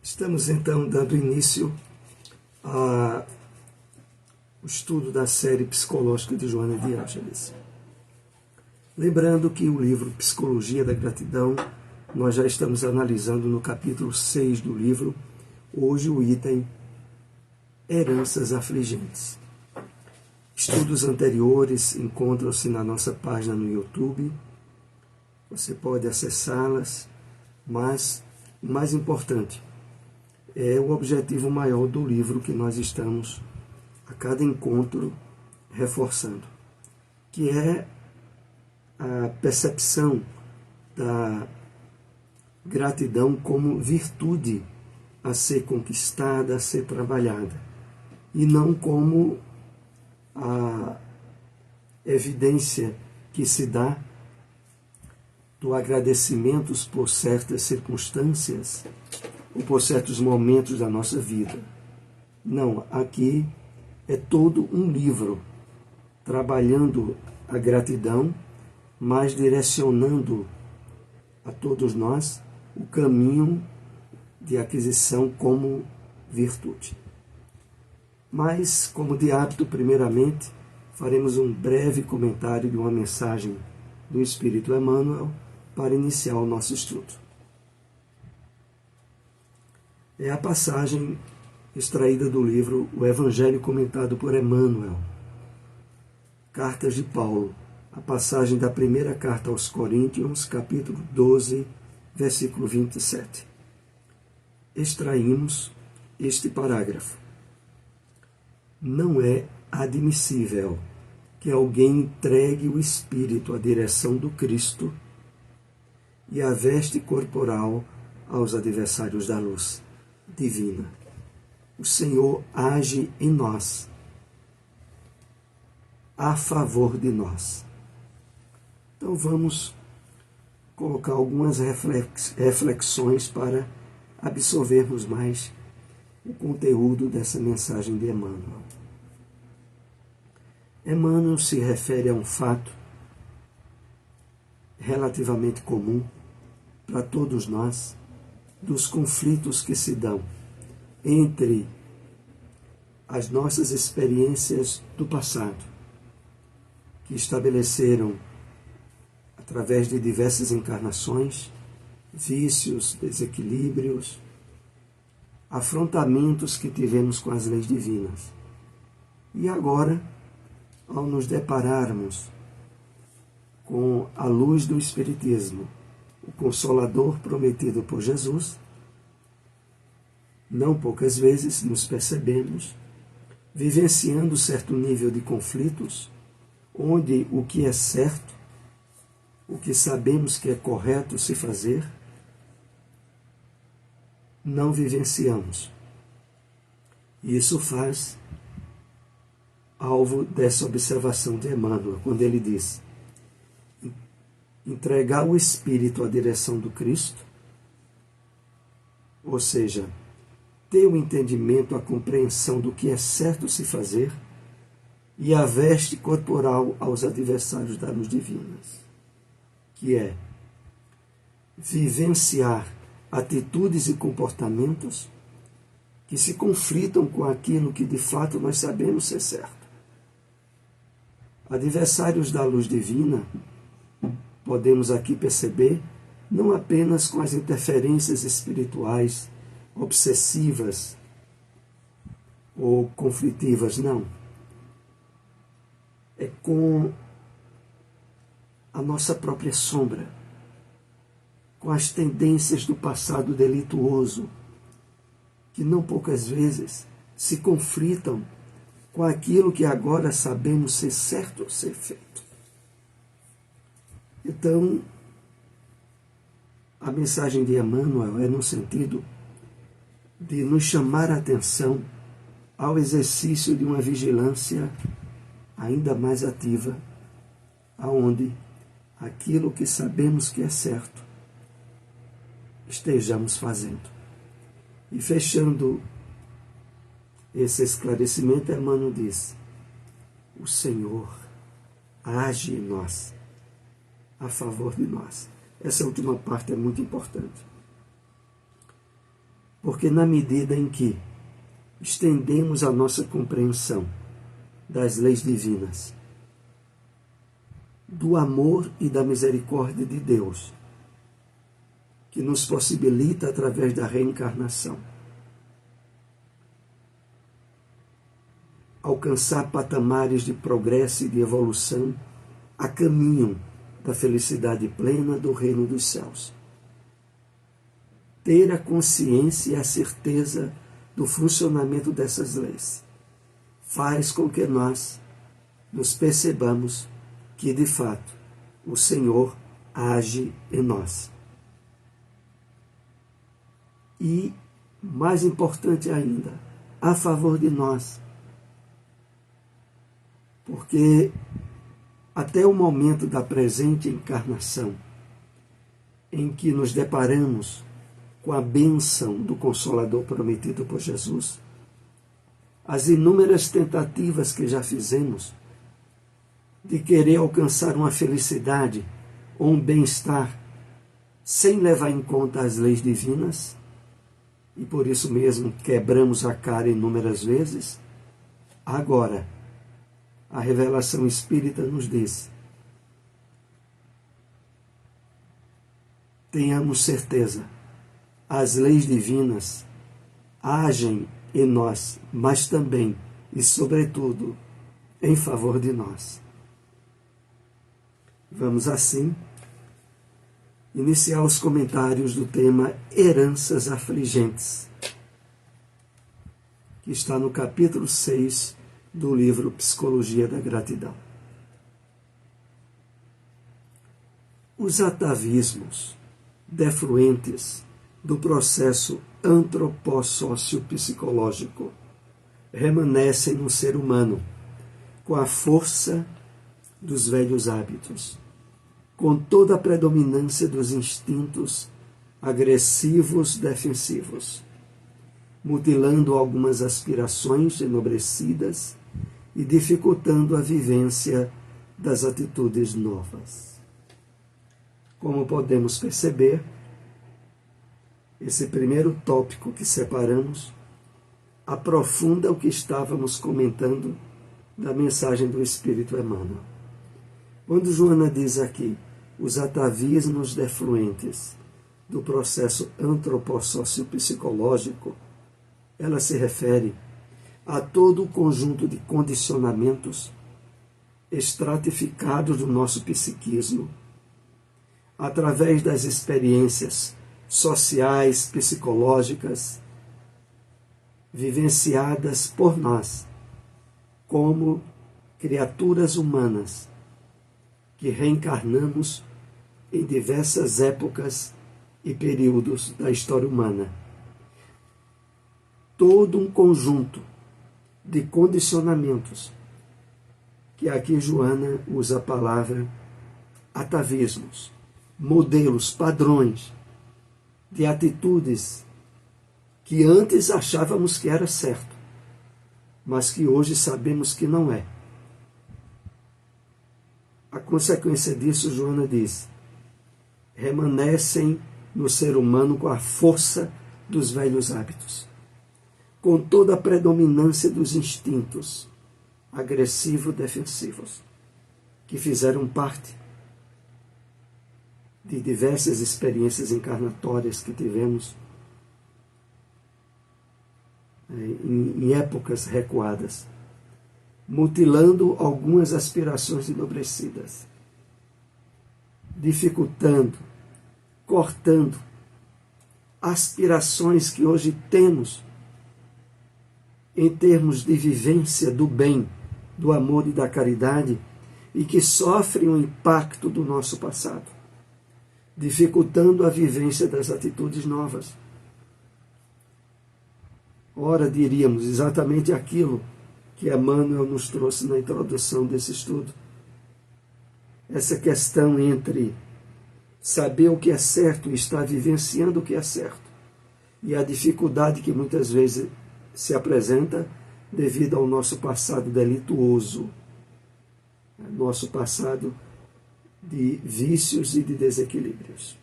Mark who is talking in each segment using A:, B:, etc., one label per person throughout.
A: Estamos então dando início ao estudo da série psicológica de Joana de Ângeles. Lembrando que o livro Psicologia da Gratidão, nós já estamos analisando no capítulo 6 do livro, hoje o item Heranças Afligentes. Estudos anteriores encontram-se na nossa página no YouTube, você pode acessá-las, mas o mais importante é o objetivo maior do livro que nós estamos a cada encontro reforçando, que é a percepção da gratidão como virtude a ser conquistada, a ser trabalhada, e não como a evidência que se dá do agradecimento por certas circunstâncias ou por certos momentos da nossa vida. Não, aqui é todo um livro trabalhando a gratidão, mas direcionando a todos nós o caminho de aquisição como virtude. Mas, como de hábito, primeiramente, faremos um breve comentário de uma mensagem do Espírito Emmanuel para iniciar o nosso estudo. É a passagem extraída do livro O Evangelho Comentado por Emmanuel, Cartas de Paulo, a passagem da primeira carta aos Coríntios, capítulo 12, versículo 27. Extraímos este parágrafo. Não é admissível que alguém entregue o espírito à direção do Cristo e a veste corporal aos adversários da luz divina. O Senhor age em nós, a favor de nós. Então vamos colocar algumas reflexões para absorvermos mais o conteúdo dessa mensagem de Emmanuel. Emmanuel se refere a um fato relativamente comum para todos nós, dos conflitos que se dão entre as nossas experiências do passado, que estabeleceram, através de diversas encarnações, vícios, desequilíbrios, afrontamentos que tivemos com as leis divinas. E agora, ao nos depararmos com a luz do Espiritismo, o Consolador prometido por Jesus, não poucas vezes nos percebemos vivenciando certo nível de conflitos, onde o que é certo, o que sabemos que é correto se fazer, não vivenciamos. E isso faz alvo dessa observação de Emmanuel, quando ele diz: entregar o espírito à direção do Cristo, ou seja, ter o entendimento, a compreensão do que é certo se fazer, e a veste corporal aos adversários da luz divina, que é vivenciar atitudes e comportamentos que se conflitam com aquilo que de fato nós sabemos ser certo. Adversários da luz divina, podemos aqui perceber, não apenas com as interferências espirituais obsessivas ou conflitivas, não. É com a nossa própria sombra, com as tendências do passado delituoso, que não poucas vezes se conflitam com aquilo que agora sabemos ser certo ser feito. Então, a mensagem de Emmanuel é no sentido de nos chamar a atenção ao exercício de uma vigilância ainda mais ativa, aonde aquilo que sabemos que é certo estejamos fazendo. E fechando esse esclarecimento, Emmanuel diz: o Senhor age em nós, a favor de nós. Essa última parte é muito importante. porque na medida em que estendemos a nossa compreensão das leis divinas, do amor e da misericórdia de Deus, que nos possibilita, através da reencarnação, alcançar patamares de progresso e de evolução a caminho da felicidade plena do reino dos céus. Ter a consciência e a certeza do funcionamento dessas leis faz com que nós nos percebamos que, de fato, o Senhor age em nós. E, mais importante ainda, a favor de nós. Porque até o momento da presente encarnação, em que nos deparamos com a bênção do Consolador prometido por Jesus, as inúmeras tentativas que já fizemos de querer alcançar uma felicidade ou um bem-estar sem levar em conta as leis divinas, e por isso mesmo quebramos a cara inúmeras vezes, agora a revelação espírita nos diz: tenhamos certeza, as leis divinas agem em nós, mas também e sobretudo em favor de nós. Vamos assim iniciar os comentários do tema Heranças Afligentes, que está no capítulo 6 do livro Psicologia da Gratidão. Os atavismos defluentes do processo antropossócio-psicológico remanescem no ser humano com a força dos velhos hábitos, com toda a predominância dos instintos agressivos defensivos, mutilando algumas aspirações enobrecidas e dificultando a vivência das atitudes novas. Como podemos perceber, esse primeiro tópico que separamos aprofunda o que estávamos comentando da mensagem do Espírito Emmanuel. Quando Joana diz aqui, os atavismos defluentes do processo antropossócio-psicológico, ela se refere a todo o conjunto de condicionamentos estratificados do nosso psiquismo, através das experiências sociais, psicológicas, vivenciadas por nós, como criaturas humanas, que reencarnamos em diversas épocas e períodos da história humana. Todo um conjunto de condicionamentos, que aqui Joana usa a palavra atavismos, modelos, padrões de atitudes que antes achávamos que era certo, mas que hoje sabemos que não é. A consequência disso, Joana diz, remanescem no ser humano com a força dos velhos hábitos, com toda a predominância dos instintos agressivo-defensivos, que fizeram parte de diversas experiências encarnatórias que tivemos em épocas recuadas, mutilando algumas aspirações enobrecidas, dificultando, cortando aspirações que hoje temos em termos de vivência do bem, do amor e da caridade, e que sofrem o impacto do nosso passado, dificultando a vivência das atitudes novas. Ora, diríamos exatamente aquilo que Emmanuel nos trouxe na introdução desse estudo. Essa questão entre saber o que é certo e estar vivenciando o que é certo, e a dificuldade que muitas vezes se apresenta devido ao nosso passado delituoso, nosso passado de vícios e de desequilíbrios.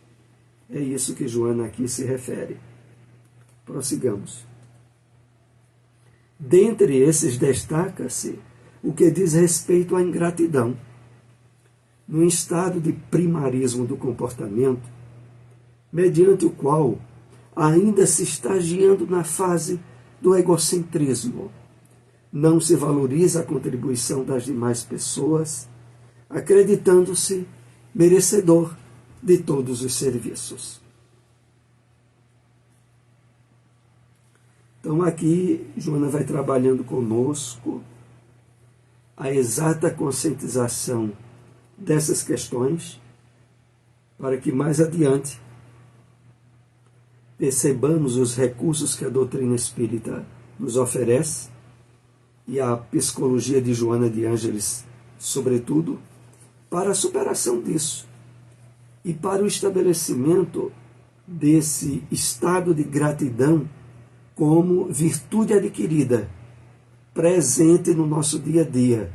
A: É isso que Joana aqui se refere. Prossigamos. Dentre esses destaca-se o que diz respeito à ingratidão. No estado de primarismo do comportamento, mediante o qual ainda se está agindo na fase do egocentrismo, não se valoriza a contribuição das demais pessoas, acreditando-se merecedor de todos os serviços. Então aqui Joana vai trabalhando conosco a exata conscientização dessas questões, para que mais adiante percebamos os recursos que a doutrina espírita nos oferece, e a psicologia de Joana de Ângeles, sobretudo, para a superação disso e para o estabelecimento desse estado de gratidão como virtude adquirida, presente no nosso dia a dia,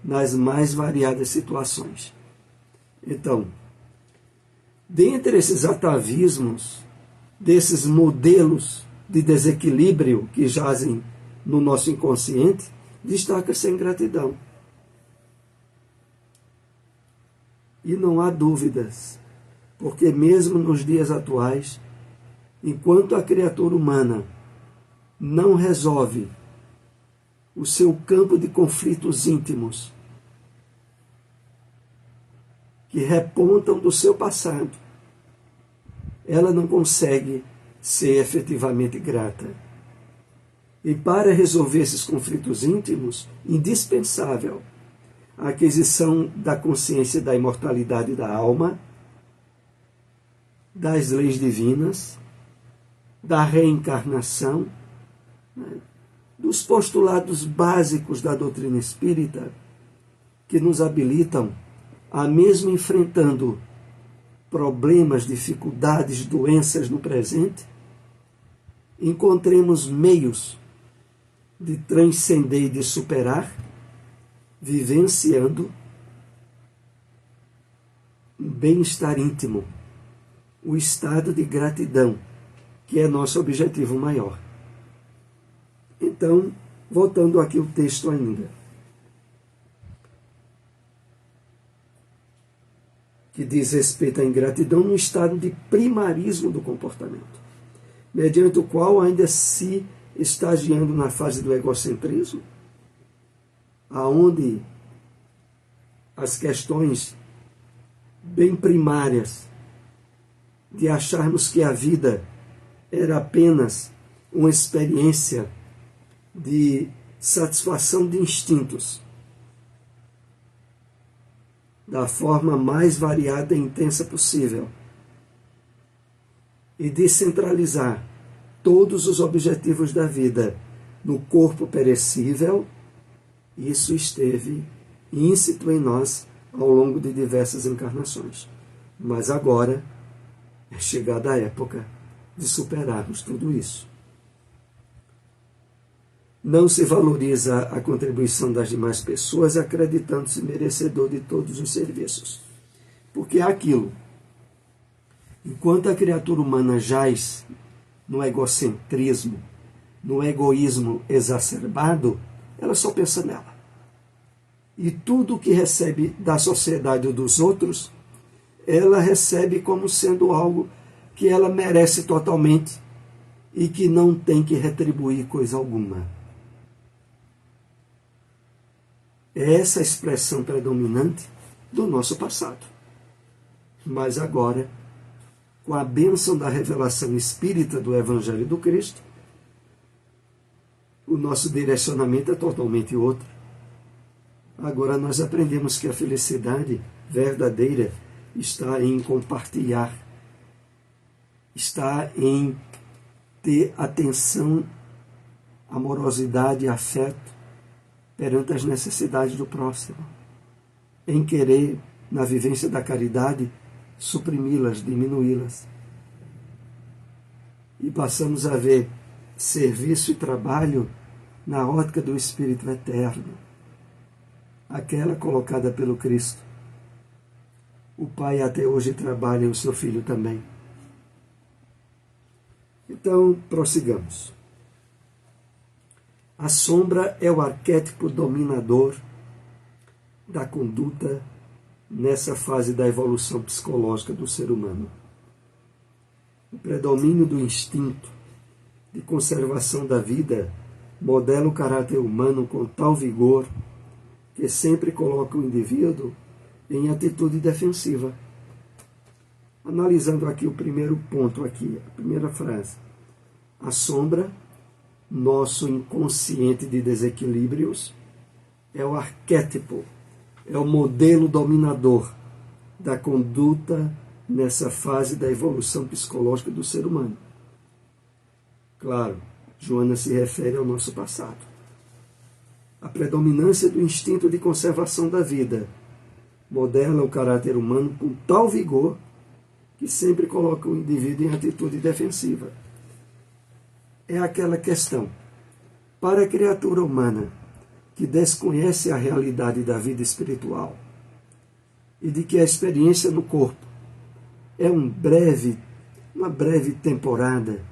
A: nas mais variadas situações. Então, dentre esses atavismos, desses modelos de desequilíbrio que jazem no nosso inconsciente, destaca-se a ingratidão. E não há dúvidas, porque mesmo nos dias atuais, enquanto a criatura humana não resolve o seu campo de conflitos íntimos, que repontam do seu passado, ela não consegue ser efetivamente grata. E para resolver esses conflitos íntimos, indispensável a aquisição da consciência da imortalidade da alma, das leis divinas, da reencarnação, dos postulados básicos da doutrina espírita, que nos habilitam a, mesmo enfrentando problemas, dificuldades, doenças no presente, encontremos meios de transcender e de superar, vivenciando um bem-estar íntimo, o estado de gratidão, que é nosso objetivo maior. Então, voltando aqui o texto ainda, que diz respeito à ingratidão no estado de primarismo do comportamento, mediante o qual ainda se está agindo na fase do egocentrismo, aonde as questões bem primárias de acharmos que a vida era apenas uma experiência de satisfação de instintos, da forma mais variada e intensa possível, e descentralizar todos os objetivos da vida no corpo perecível, isso esteve íncito em nós ao longo de diversas encarnações. Mas agora é chegada a época de superarmos tudo isso. Não se valoriza a contribuição das demais pessoas, acreditando-se merecedor de todos os serviços. Porque é aquilo. Enquanto a criatura humana jaz no egocentrismo, no egoísmo exacerbado, ela só pensa nela. E tudo o que recebe da sociedade ou dos outros, ela recebe como sendo algo que ela merece totalmente e que não tem que retribuir coisa alguma. É essa a expressão predominante do nosso passado. Mas agora, com a bênção da revelação espírita do Evangelho do Cristo, o nosso direcionamento é totalmente outro. Agora nós aprendemos que a felicidade verdadeira está em compartilhar, está em ter atenção, amorosidade e afeto perante as necessidades do próximo, em querer, na vivência da caridade, suprimi-las, diminuí-las. E passamos a ver serviço e trabalho na ótica do Espírito Eterno, aquela colocada pelo Cristo. O Pai até hoje trabalha e o seu Filho também. Então, prossigamos. A sombra é o arquétipo dominador da conduta nessa fase da evolução psicológica do ser humano. O predomínio do instinto de conservação da vida modela o caráter humano com tal vigor que sempre coloca o indivíduo em atitude defensiva. Analisando aqui o primeiro ponto, aqui, a primeira frase. A sombra, nosso inconsciente de desequilíbrios, é o arquétipo, é o modelo dominador da conduta nessa fase da evolução psicológica do ser humano. Claro, Joana se refere ao nosso passado. A predominância do instinto de conservação da vida modela o caráter humano com tal vigor que sempre coloca o indivíduo em atitude defensiva. É aquela questão. Para a criatura humana que desconhece a realidade da vida espiritual e de que a experiência no corpo é uma breve temporada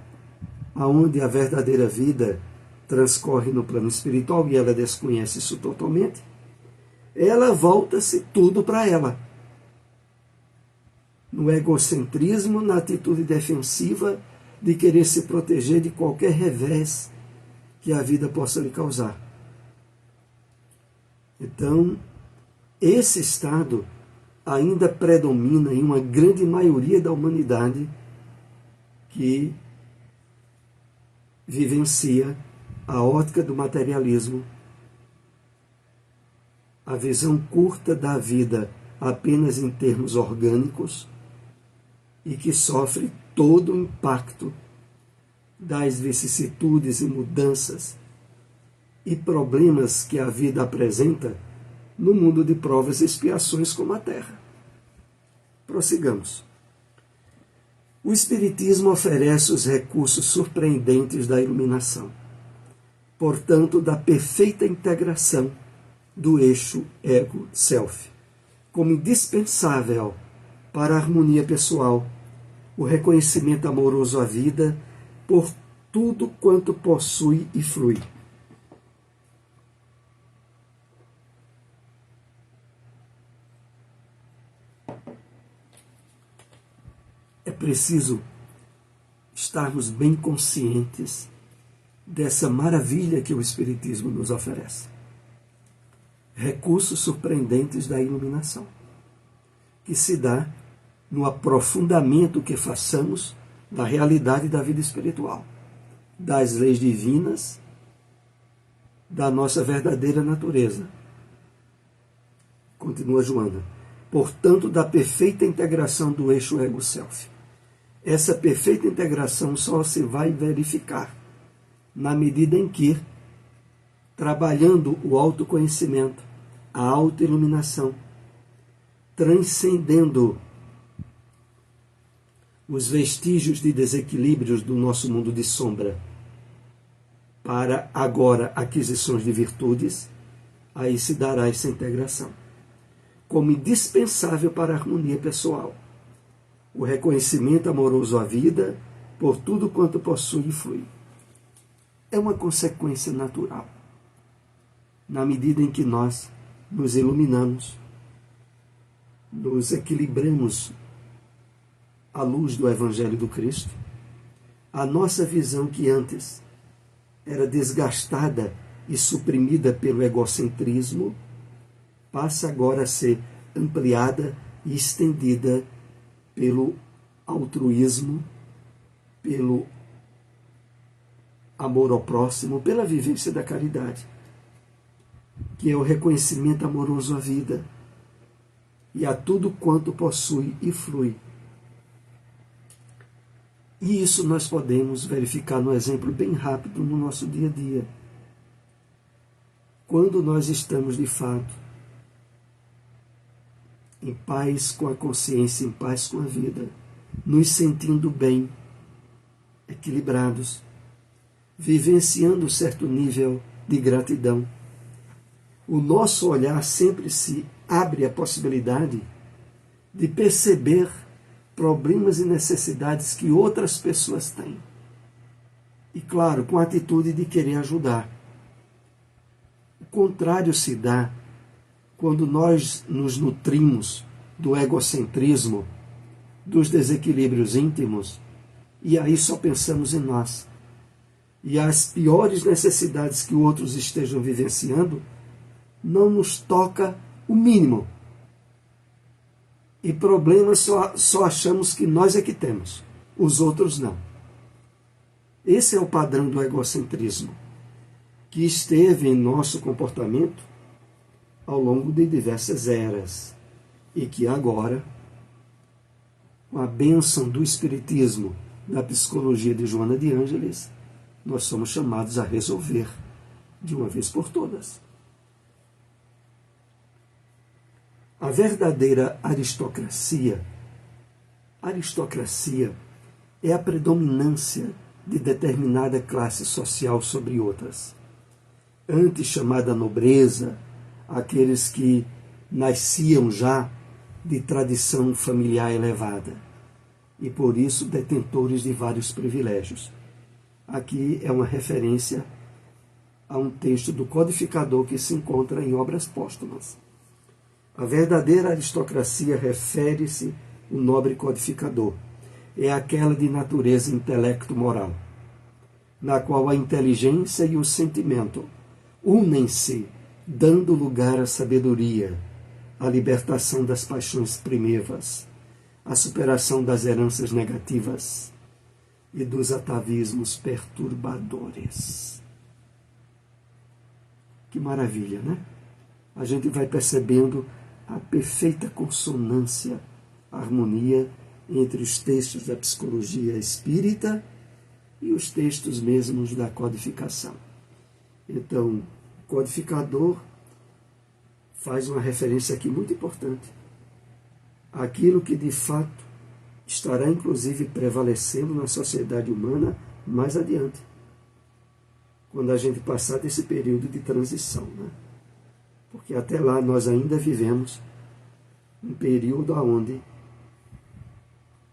A: onde a verdadeira vida transcorre no plano espiritual e ela desconhece isso totalmente, ela volta-se tudo para ela. No egocentrismo, na atitude defensiva de querer se proteger de qualquer revés que a vida possa lhe causar. Então, esse estado ainda predomina em uma grande maioria da humanidade que vivencia a ótica do materialismo, a visão curta da vida apenas em termos orgânicos e que sofre todo o impacto das vicissitudes e mudanças e problemas que a vida apresenta no mundo de provas e expiações como a Terra. Prossigamos. O Espiritismo oferece os recursos surpreendentes da iluminação, portanto, da perfeita integração do eixo ego-self, como indispensável para a harmonia pessoal, o reconhecimento amoroso à vida por tudo quanto possui e flui. É preciso estarmos bem conscientes dessa maravilha que o Espiritismo nos oferece. Recursos surpreendentes da iluminação, que se dá no aprofundamento que façamos da realidade da vida espiritual, das leis divinas, da nossa verdadeira natureza. Continua Joana. Portanto, da perfeita integração do eixo ego-self. Essa perfeita integração só se vai verificar na medida em que, trabalhando o autoconhecimento, a autoiluminação, transcendendo os vestígios de desequilíbrios do nosso mundo de sombra, para agora aquisições de virtudes, aí se dará essa integração, como indispensável para a harmonia pessoal, o reconhecimento amoroso à vida por tudo quanto possui e flui. É uma consequência natural, na medida em que nós nos iluminamos, nos equilibramos à luz do Evangelho do Cristo, a nossa visão que antes era desgastada e suprimida pelo egocentrismo, passa agora a ser ampliada e estendida pelo altruísmo, pelo amor ao próximo, pela vivência da caridade, que é o reconhecimento amoroso à vida e a tudo quanto possui e flui. E isso nós podemos verificar no exemplo bem rápido no nosso dia a dia. Quando nós estamos, de fato, em paz com a consciência, em paz com a vida, nos sentindo bem, equilibrados, vivenciando um certo nível de gratidão, o nosso olhar sempre se abre à possibilidade de perceber problemas e necessidades que outras pessoas têm E, claro, com a atitude de querer ajudar. O contrário se dá quando nós nos nutrimos do egocentrismo, dos desequilíbrios íntimos, e aí só pensamos em nós. E as piores necessidades que outros estejam vivenciando não nos toca o mínimo. E problemas só achamos que nós é que temos, os outros não. Esse é o padrão do egocentrismo, que esteve em nosso comportamento ao longo de diversas eras e que agora, com a bênção do Espiritismo, da psicologia de Joana de Ângeles, nós somos chamados a resolver de uma vez por todas. A verdadeira aristocracia é a predominância de determinada classe social sobre outras. Antes chamada nobreza, aqueles que nasciam já de tradição familiar elevada e por isso detentores de vários privilégios. Aqui é uma referência a um texto do codificador que se encontra em Obras Póstumas. A verdadeira aristocracia refere-se ao nobre codificador. É aquela de natureza intelecto-moral, na qual a inteligência e o sentimento unem-se, dando lugar à sabedoria, à libertação das paixões primevas, à superação das heranças negativas e dos atavismos perturbadores. Que maravilha, né? A gente vai percebendo a perfeita consonância, a harmonia entre os textos da psicologia espírita e os textos mesmos da codificação. Então, o codificador faz uma referência aqui muito importante àquilo que de fato estará inclusive prevalecendo na sociedade humana mais adiante, quando a gente passar desse período de transição, né? Porque até lá nós ainda vivemos um período onde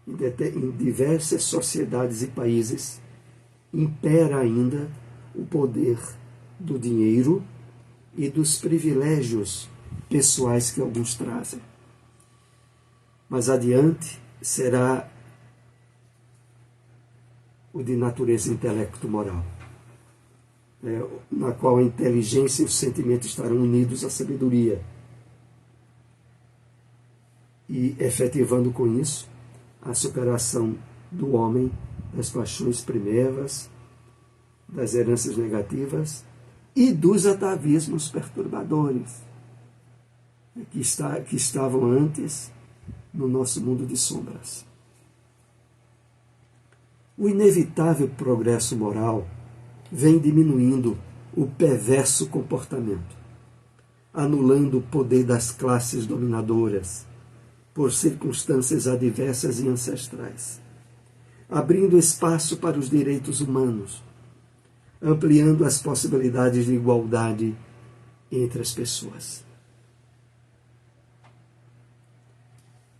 A: em diversas sociedades e países impera ainda o poder do dinheiro e dos privilégios pessoais que alguns trazem. Mas adiante será o de natureza intelecto-moral, na qual a inteligência e o sentimento estarão unidos à sabedoria e efetivando com isso a superação do homem das paixões primevas, das heranças negativas e dos atavismos perturbadores que estavam antes no nosso mundo de sombras. O inevitável progresso moral vem diminuindo o perverso comportamento, anulando o poder das classes dominadoras por circunstâncias adversas e ancestrais, abrindo espaço para os direitos humanos, ampliando as possibilidades de igualdade entre as pessoas.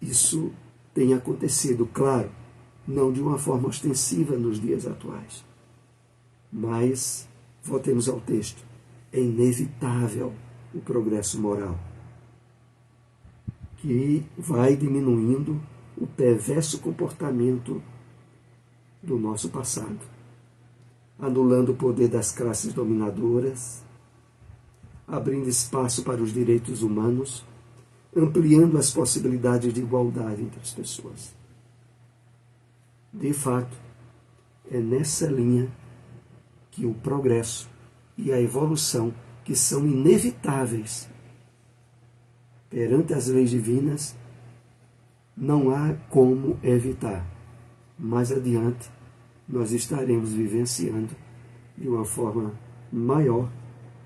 A: Isso tem acontecido, claro, não de uma forma ostensiva nos dias atuais. Mas, voltemos ao texto, é inevitável o progresso moral, que vai diminuindo o perverso comportamento do nosso passado, anulando o poder das classes dominadoras, abrindo espaço para os direitos humanos, ampliando as possibilidades de igualdade entre as pessoas. De fato, é nessa linha que o progresso e a evolução, que são inevitáveis perante as leis divinas, não há como evitar. Mais adiante, nós estaremos vivenciando de uma forma maior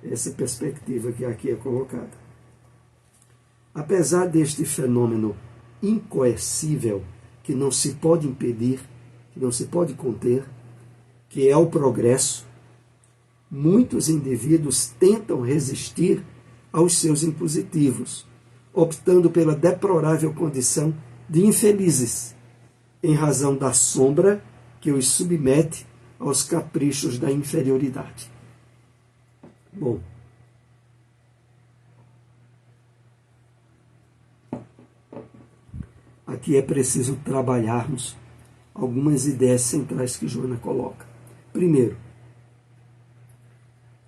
A: essa perspectiva que aqui é colocada. Apesar deste fenômeno incoercível, que não se pode impedir, que não se pode conter, que é o progresso, muitos indivíduos tentam resistir aos seus impositivos, optando pela deplorável condição de infelizes, em razão da sombra que os submete aos caprichos da inferioridade. Bom, aqui é preciso trabalharmos algumas ideias centrais que Joana coloca. Primeiro,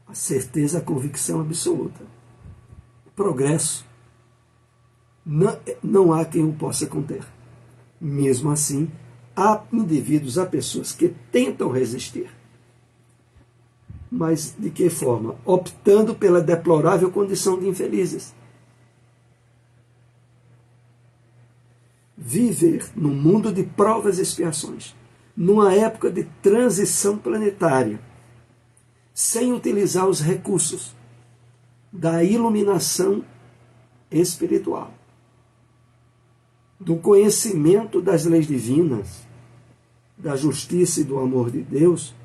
A: a certeza, a convicção absoluta. O progresso não há quem o possa conter. Mesmo assim, há indivíduos, há pessoas que tentam resistir. Mas de que forma? Optando pela deplorável condição de infelizes. Viver num mundo de provas e expiações, numa época de transição planetária, sem utilizar os recursos da iluminação espiritual, do conhecimento das leis divinas, da justiça e do amor de Deus,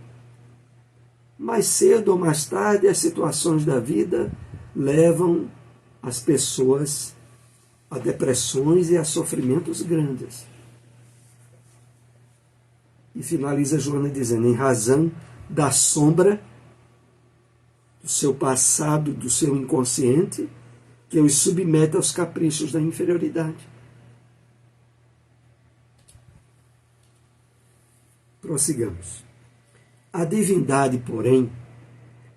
A: mais cedo ou mais tarde as situações da vida levam as pessoas a depressões e a sofrimentos grandes. E finaliza Joana dizendo, em razão da sombra do seu passado, do seu inconsciente, que os submete aos caprichos da inferioridade. Prossigamos. A divindade, porém,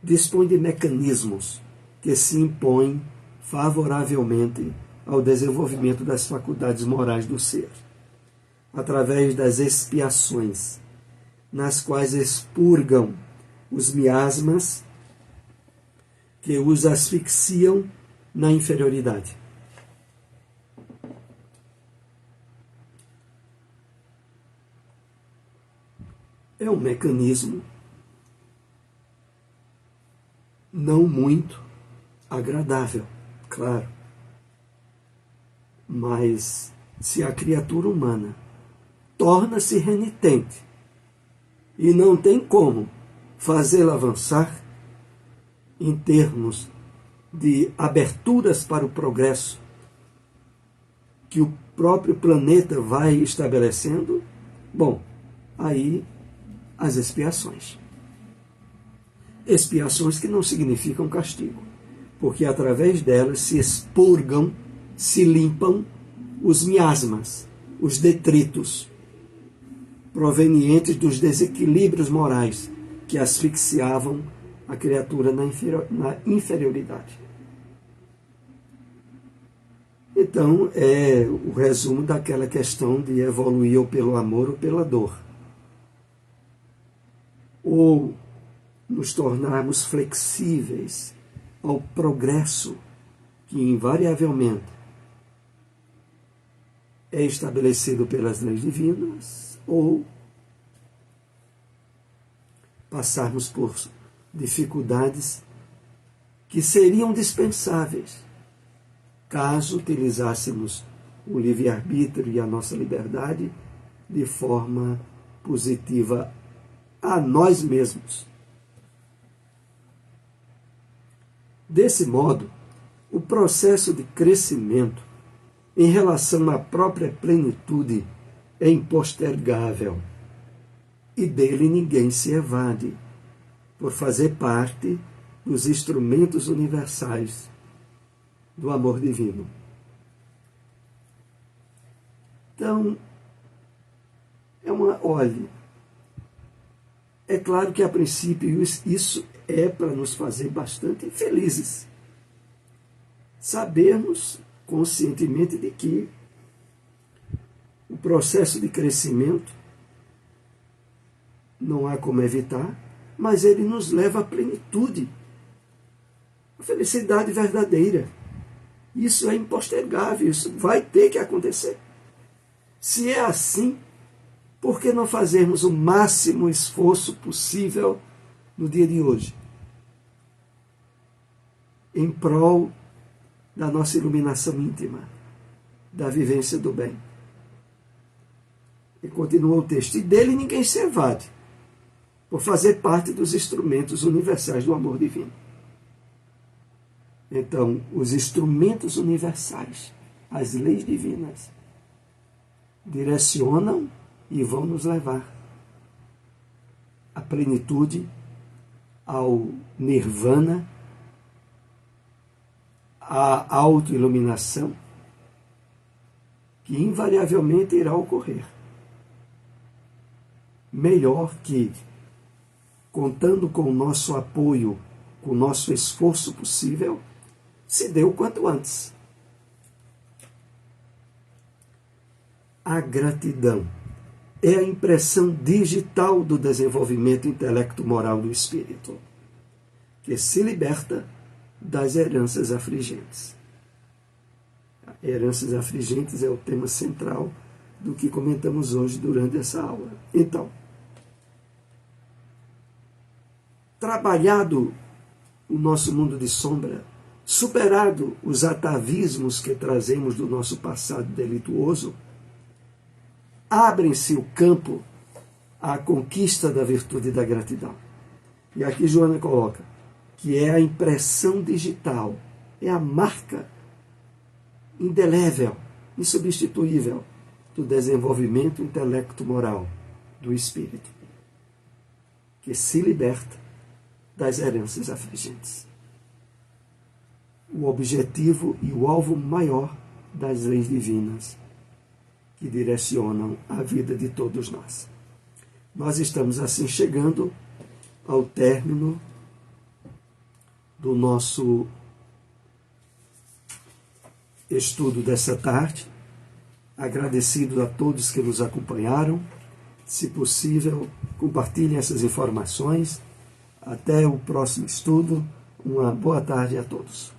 A: dispõe de mecanismos que se impõem favoravelmente ao desenvolvimento das faculdades morais do ser, através das expiações, nas quais expurgam os miasmas que os asfixiam na inferioridade. É um mecanismo não muito agradável, claro. Mas se a criatura humana torna-se renitente e não tem como fazê-la avançar em termos de aberturas para o progresso que o próprio planeta vai estabelecendo, bom, aí as expiações. Expiações que não significam castigo, porque através delas se expurgam, se limpam os miasmas, os detritos provenientes dos desequilíbrios morais que asfixiavam a criatura na inferioridade. Então, é o resumo daquela questão de evoluir ou pelo amor ou pela dor. Ou nos tornarmos flexíveis ao progresso que invariavelmente é estabelecido pelas leis divinas, ou passarmos por dificuldades que seriam dispensáveis caso utilizássemos o livre-arbítrio e a nossa liberdade de forma positiva a nós mesmos. Desse modo, o processo de crescimento em relação à própria plenitude é impostergável e dele ninguém se evade, por fazer parte dos instrumentos universais do amor divino. Então, olhe, é claro que a princípio isso é para nos fazer bastante felizes. Sabermos conscientemente de que o processo de crescimento não há como evitar, mas ele nos leva à plenitude, à felicidade verdadeira. Isso é impostergável, isso vai ter que acontecer. Se é assim, por que não fazermos o máximo esforço possível no dia de hoje, em prol da nossa iluminação íntima, da vivência do bem? E continua o texto, e dele ninguém se evade, por fazer parte dos instrumentos universais do amor divino. Então, os instrumentos universais, as leis divinas, direcionam e vão nos levar à plenitude, ao nirvana, à autoiluminação, que invariavelmente irá ocorrer. Melhor que, contando com o nosso apoio, com o nosso esforço possível, se dê o quanto antes. A gratidão é a impressão digital do desenvolvimento intelecto-moral do espírito, que se liberta das heranças afligentes. Heranças afligentes é o tema central do que comentamos hoje durante essa aula. Então, trabalhado o nosso mundo de sombra, superado os atavismos que trazemos do nosso passado delituoso, abre-se o campo à conquista da virtude da gratidão. E aqui Joana coloca que é a impressão digital, é a marca indelével, insubstituível do desenvolvimento intelecto-moral do espírito, que se liberta das heranças afligentes. O objetivo e o alvo maior das leis divinas que direcionam a vida de todos nós. Nós estamos assim chegando ao término do nosso estudo dessa tarde, agradecido a todos que nos acompanharam. Se possível, compartilhem essas informações. Até o próximo estudo. Uma boa tarde a todos.